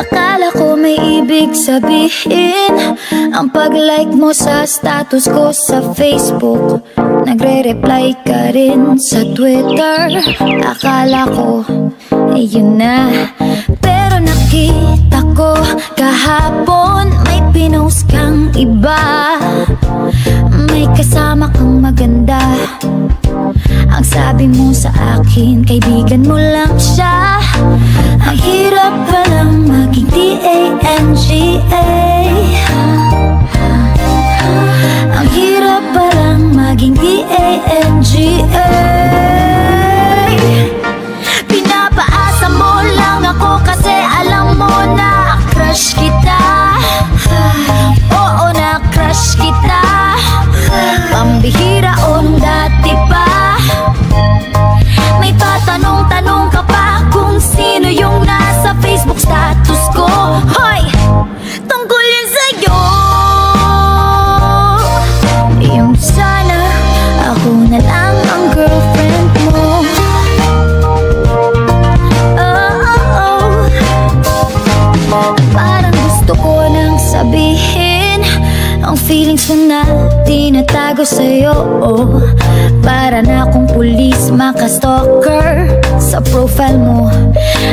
Akala ko may ibig sabihin ang pag-like mo sa status ko sa Facebook. Nagre-reply ka rin sa Twitter. Akala ko, yun na. Pero nakita ko kahapon may pinost kang iba. May kasama kang maganda. Ang sabi mo sa akin, kaibigan mo lang siya. Ang hirap palang maging D-A-N-G-A. Ang hirap palang maging D-A-N-G-A. Pinapaasa mo lang ako kasi alam mo na crush kita. Oo, na crush kita. Pambihira o nung dati pa. May patanong-tanong ka pa kung sino yung nasa Facebook status ko. Hoy! Tungkol yun sa'yo. Yung sana ako na lang ang girlfriend mo. Parang gusto ko nang sabihin ang feelings ko na tinatago sa'yo. Para na akong pulis, maka-stalker sa profile mo.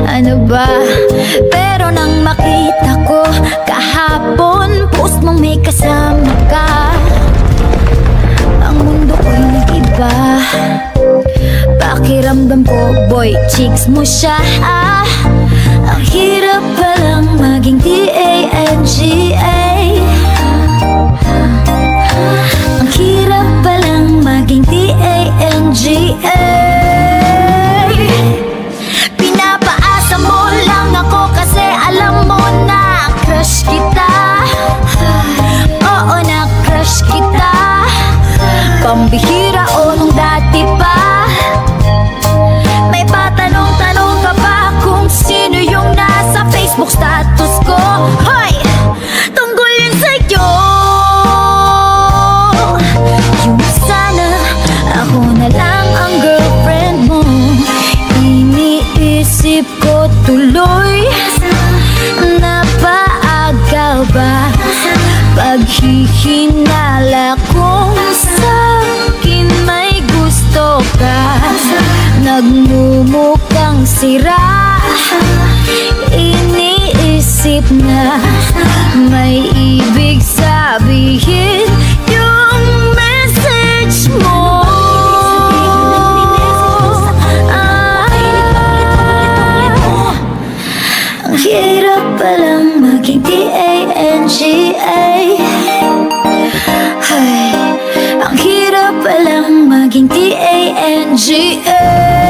Ano ba? Pero nang makita ko kahapon, post mong may kasama ka, ang mundo ko'y nag-iba. Pakiramdam ko, boy, chicks mo siya. Ang hirap palang maging D-A-N-G-A. Ang hirap palang maging D-A-N-G-A. Pinapaasa mo lang ako kasi alam mo na crush kita. Oo, na crush kita. Pambihira o nung dati pa. May patanong-tanong ka pa kung sino yung nasa Facebook status ko. Hoy! Tungkol yun sa'yo. Yung sana ako na lang ang girlfriend mo. Iniisip ko tuloy, napaaga ba paghihinala kung sa'kin may gusto ka. Nagmumukhang sira, iniisip na may ibig sabihin yung message mo. Ang hirap palang maging D-A-N-G-A. Ay, ang hirap palang maging D-A-N-G-A.